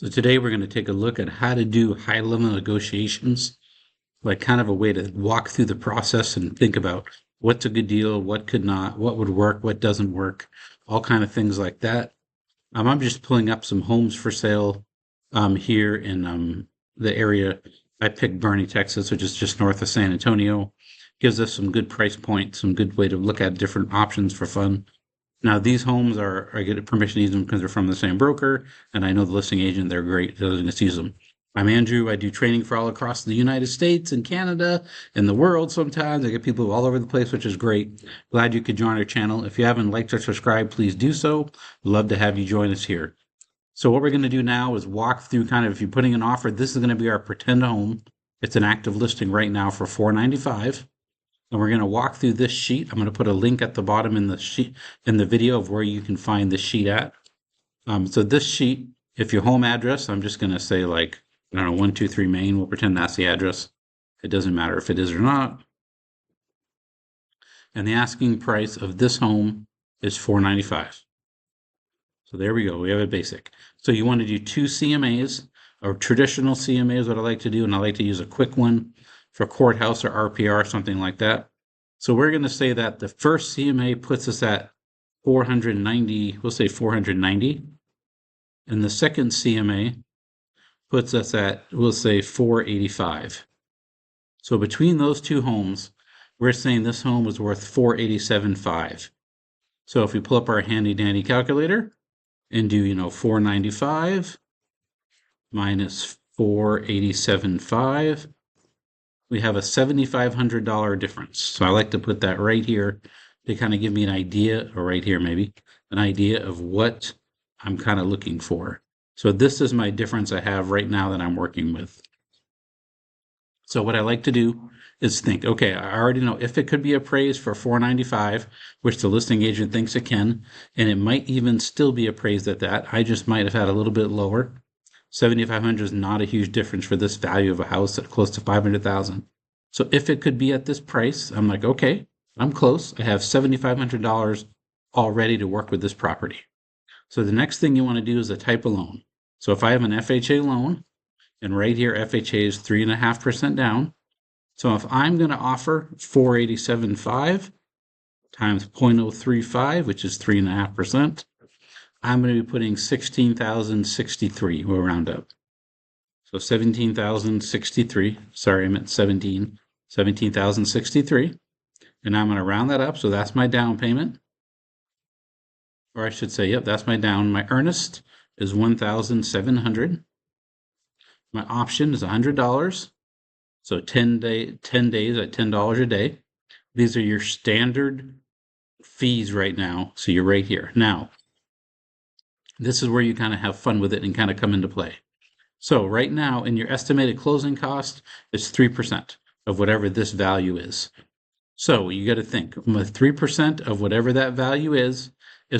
So today we're going to take a look at how to do high-level negotiations, like kind of a way to walk through the process and think about what's a good deal, what could not, what would work, what doesn't work, all kind of things like that. I'm just pulling up some homes for sale here in the area. I picked Bernie, Texas, which is just north of San Antonio. Gives us some good price points, some good way to look at different options for fun. Now, these homes I get permission to use them because they're from the same broker, and I know the listing agent, they're great. They're going to use them. I'm Andrew. I do training for all across the United States and Canada and the world sometimes. I get people all over the place, which is great. Glad you could join our channel. If you haven't liked or subscribed, please do so. Love to have you join us here. So what we're going to do now is walk through kind of, if you're putting an offer, this is going to be our pretend home. It's an active listing right now for $495. And we're going to walk through this sheet. I'm going to put a link at the bottom in the sheet in the video of where you can find this sheet at. So this sheet, if your home address, I'm just going to say like, I don't know, 123 Main. We'll pretend that's the address. It doesn't matter if it is or not. And the asking price of this home is $495. So there we go. We have a basic. So you want to do two CMAs, or traditional CMA is what I like to do, and I like to use a quick one for courthouse or RPR, something like that. So we're going to say that the first CMA puts us at 490, we'll say 490. And the second CMA puts us at, we'll say 485. So between those two homes, we're saying this home was worth 487.5. So if we pull up our handy dandy calculator and do, 495 minus 487.5, we have a $7,500 difference. So I like to put that right here to kind of give me an idea, or right here maybe, an idea of what I'm kind of looking for. So this is my difference I have right now that I'm working with. So what I like to do is think, okay, I already know if it could be appraised for $495, which the listing agent thinks it can, and it might even still be appraised at that. I just might have had a little bit lower. $7,500 is not a huge difference for this value of a house at close to $500,000. So if it could be at this price, I'm like, okay, I'm close. I have $7,500 all ready to work with this property. So the next thing you want to do is a type of loan. So if I have an FHA loan, and right here FHA is 3.5% down. So if I'm going to offer 487.5 times 0.035, which is 3.5%, I'm going to be putting 16,063. We'll round up. So 17,063. Sorry, I meant 17,063. And I'm going to round that up. So that's my down payment. Or I should say, yep, that's my down. My earnest is $1,700. My option is $100. So 10 days at $10 a day. These are your standard fees right now. So you're right here. Now, this is where you kind of have fun with it and kind of come into play. So right now, in your estimated closing cost, it's 3% of whatever this value is. So you got to think, 3% of whatever that value is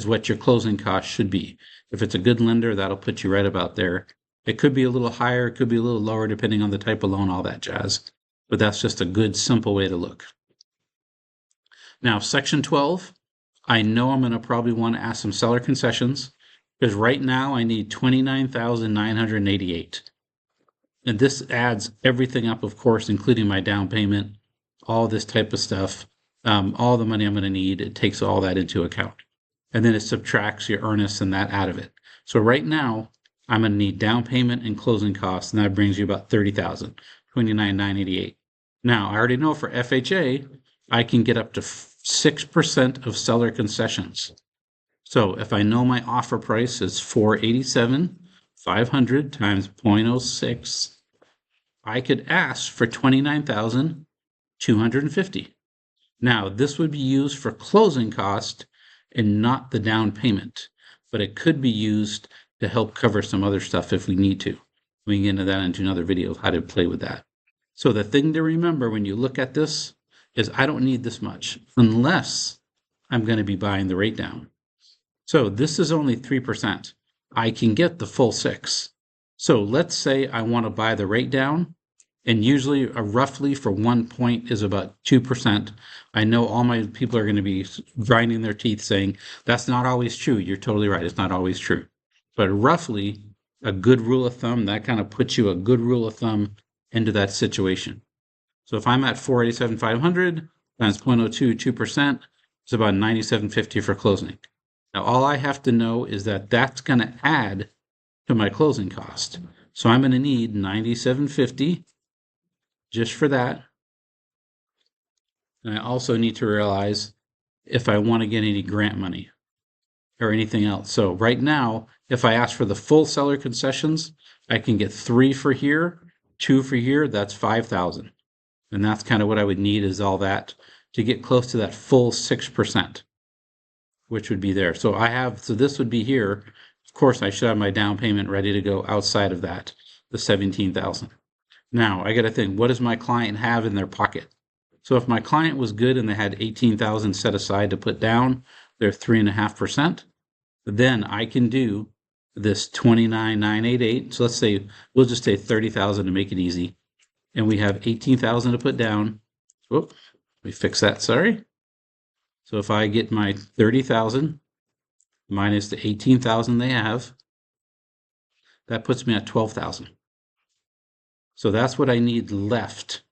what your closing cost should be. If it's a good lender, that'll put you right about there. It could be a little higher, it could be a little lower, depending on the type of loan, all that jazz. But that's just a good, simple way to look. Now, Section 12, I know I'm going to probably want to ask some seller concessions, because right now I need $29,988. And this adds everything up, of course, including my down payment, all this type of stuff, all the money I'm going to need. It takes all that into account. And then it subtracts your earnest and that out of it. So right now, I'm going to need down payment and closing costs, and that brings you about $30,000, $29,988. Now, I already know for FHA, I can get up to 6% of seller concessions. So if I know my offer price is $487,500 times 0.06, I could ask for $29,250. Now, this would be used for closing cost and not the down payment, but it could be used to help cover some other stuff if we need to. We can get into that into another video of how to play with that. So the thing to remember when you look at this is I don't need this much unless I'm going to be buying the rate down. So this is only 3%. I can get the full 6. So let's say I want to buy the rate down, and usually roughly for 1 point is about 2%. I know all my people are going to be grinding their teeth saying, that's not always true. You're totally right. It's not always true. But roughly a good rule of thumb. That kind of puts you a good rule of thumb into that situation. So if I'm at 487,500 times 0.02, 2%, it's about 97.50 for closing. Now, all I have to know is that that's going to add to my closing cost. So I'm going to need 97.50 just for that. And I also need to realize if I want to get any grant money or anything else. So right now, if I ask for the full seller concessions, I can get 3 for here, 2 for here. That's 5,000. And that's kind of what I would need is all that to get close to that full 6%, which would be there. So this would be here. Of course, I should have my down payment ready to go outside of that, the 17,000. Now I got to think, what does my client have in their pocket? So if my client was good and they had 18,000 set aside to put down their 3.5%, then I can do this 29,988. So let's say we'll just say 30,000 to make it easy. And we have 18,000 to put down. Whoop, let me fix that, sorry. So if I get my 30,000 minus the 18,000 they have, that puts me at 12,000. So that's what I need left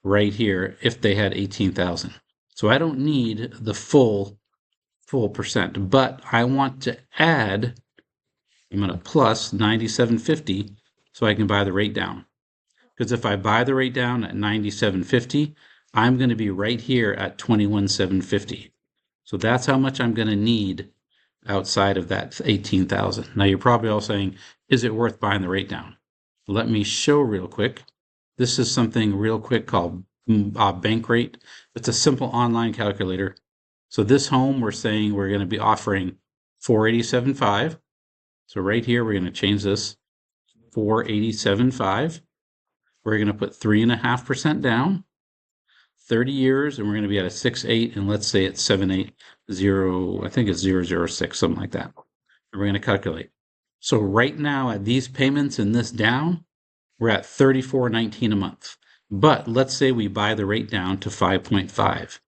right here if they had 18,000. So I don't need the full percent, but I want to add, I'm going to plus 97.50 so I can buy the rate down. Because if I buy the rate down at 97.50, I'm going to be right here at 21,750. So that's how much I'm going to need outside of that 18,000. Now you're probably all saying, is it worth buying the rate down? Let me show real quick. This is something real quick called bank rate. It's a simple online calculator. So this home, we're saying we're going to be offering 487.5. So right here, we're going to change this 487.5. We're going to put 3.5% down, 30 years, and we're going to be at a 6.8, and let's say it's 780, I think it's 006, something like that. And we're going to calculate. So right now at these payments and this down, we're at $34.19 a month. But let's say we buy the rate down to 5.5,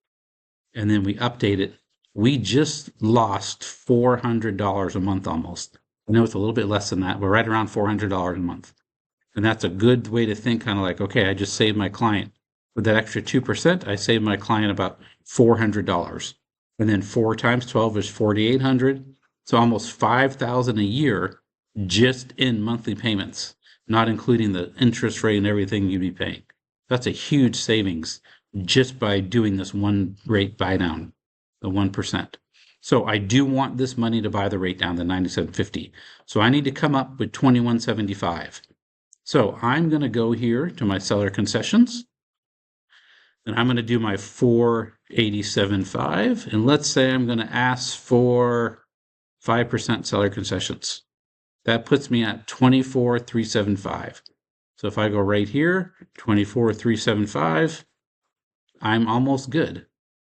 and then we update it. We just lost $400 a month almost. I know it's a little bit less than that, but right around $400 a month. And that's a good way to think, kind of like, okay, I just saved my client. With that extra 2%, I saved my client about $400. And then 4 times 12 is 4,800. So almost $5,000 a year just in monthly payments, not including the interest rate and everything you'd be paying. That's a huge savings just by doing this one rate buy down, the 1%. So I do want this money to buy the rate down to 97.50. So I need to come up with 21.75. So I'm going to go here to my seller concessions, and I'm going to do my 487.5, and let's say I'm going to ask for 5% seller concessions. That puts me at 24,375. So if I go right here, 24,375, I'm almost good.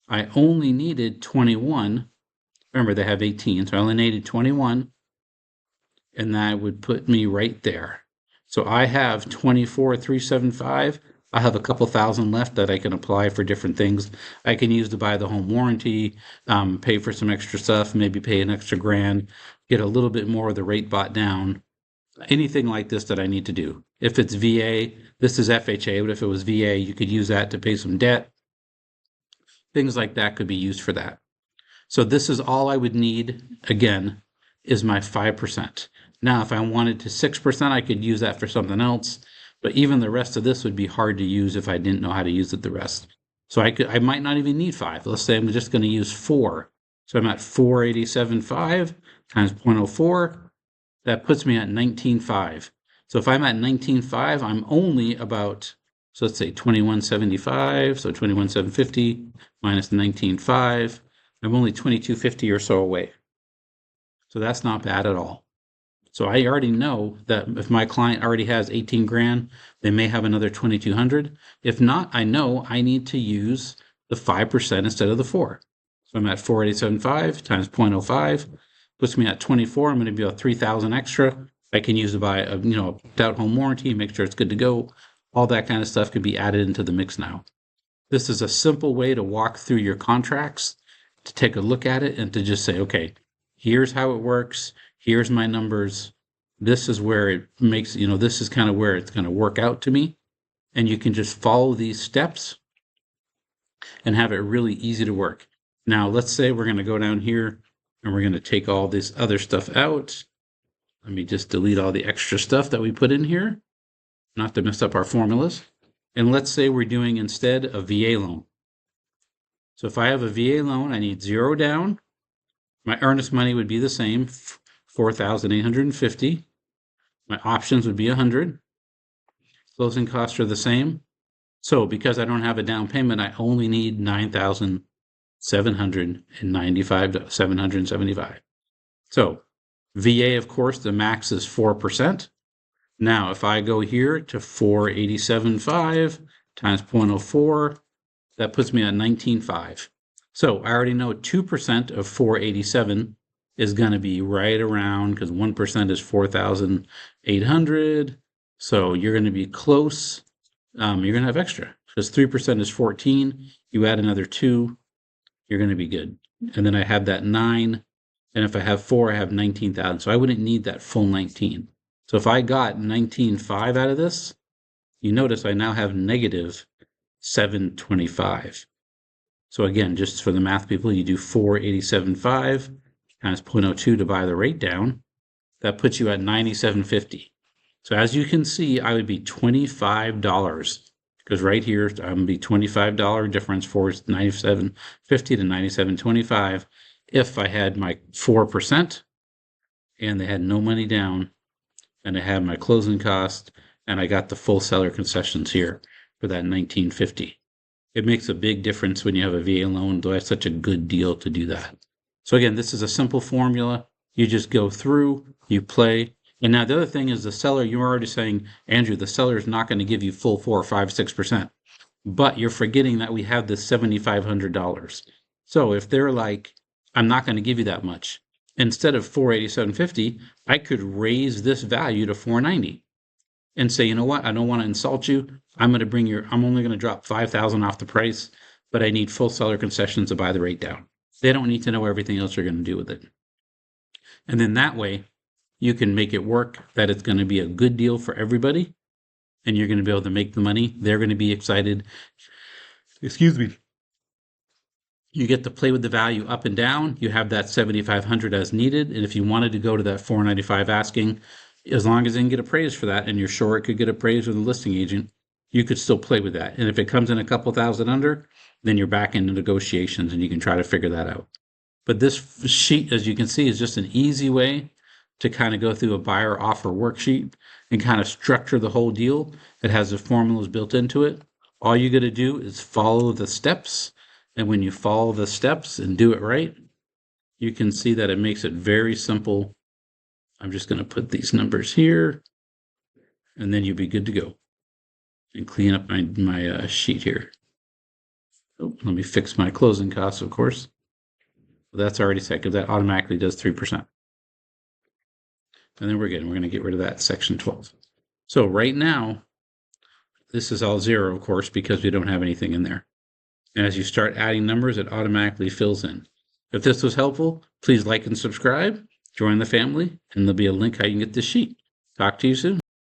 I only needed 21. Remember, they have 18, so I only needed 21, and that would put me right there. So I have 24,375. I have a couple thousand left that I can apply for different things. I can use to buy the home warranty, pay for some extra stuff, maybe pay an extra grand, get a little bit more of the rate bought down. Anything like this that I need to do. If it's VA, this is FHA, but if it was VA, you could use that to pay some debt. Things like that could be used for that. So this is all I would need, again, is my 5%. Now, if I wanted to 6%, I could use that for something else, but even the rest of this would be hard to use if I didn't know how to use it the rest. So I might not even need 5. Let's say I'm just going to use 4. So I'm at 487.5 times 0.04. That puts me at 19.5. So if I'm at 19.5, I'm only about, so let's say 21.75, so 21.750 minus 19.5. I'm only 22.50 or so away. So that's not bad at all. So I already know that if my client already has 18 grand, they may have another 2,200. If not, I know I need to use the 5% instead of the 4. So I'm at 487.5 times 0.05, puts me at 24. I'm going to be about 3,000 extra. I can use to buy a out home warranty, make sure it's good to go. All that kind of stuff can be added into the mix now. This is a simple way to walk through your contracts, to take a look at it and to just say, okay, here's how it works. Here's my numbers. this is where it makes, this is kind of where it's going to work out to me. And you can just follow these steps and have it really easy to work. Now, let's say we're going to go down here and we're going to take all this other stuff out. Let me just delete all the extra stuff that we put in here, not to mess up our formulas. And let's say we're doing instead a VA loan. So if I have a VA loan, I need 0 down. My earnest money would be the same, $4,850. My options would be 100. Closing costs are the same. So because I don't have a down payment, I only need $9,775. So VA, of course, the max is 4%. Now, if I go here to 487.5 times 0.04, that puts me at 19.5. So I already know 2% of 487 is going to be right around, because 1% is 4,800. So you're going to be close. You're going to have extra, because 3% is 14. You add another 2, you're going to be good. And then I have that 9. And if I have 4, I have 19,000. So I wouldn't need that full 19. So if I got 19.5 out of this, you notice I now have negative 725. So again, just for the math people, you do 487.5 times 0.02 to buy the rate down. That puts you at 97.50. So as you can see, I would be $25, because right here, I'm going to be $25 difference for $97.50 to $97.25 if I had my 4% and they had no money down and I had my closing cost and I got the full seller concessions here for that $19.50. It makes a big difference when you have a VA loan, though that's such a good deal to do that. So again, this is a simple formula. You just go through, you play. And now the other thing is the seller, you're already saying, Andrew, the seller is not going to give you full 4, 5, 6%. But you're forgetting that we have this $7,500. So if they're like, I'm not going to give you that much, instead of $487.50, I could raise this value to $490 and say, you know what, I don't want to insult you. I'm only going to drop $5,000 off the price, but I need full seller concessions to buy the rate down. They don't need to know everything else you're going to do with it. And then that way, you can make it work, that it's going to be a good deal for everybody, and you're going to be able to make the money. They're going to be excited. Excuse me. You get to play with the value up and down. You have that $7,500 as needed. And if you wanted to go to that $495 asking, as long as they can get appraised for that, and you're sure it could get appraised with a listing agent, you could still play with that. And if it comes in a couple thousand under, then you're back into negotiations and you can try to figure that out. But this sheet, as you can see, is just an easy way to kind of go through a buyer offer worksheet and kind of structure the whole deal. It has the formulas built into it. All you got to do is follow the steps. And when you follow the steps and do it right, you can see that it makes it very simple. I'm just going to put these numbers here, and then you'll be good to go. And clean up my sheet here. Oh, let me fix my closing costs, of course. That's already set, because that automatically does 3%. And then we're good. We're going to get rid of that section 12. So right now, this is all 0, of course, because we don't have anything in there. And as you start adding numbers, it automatically fills in. If this was helpful, please like and subscribe, join the family, and there'll be a link how you can get this sheet. Talk to you soon.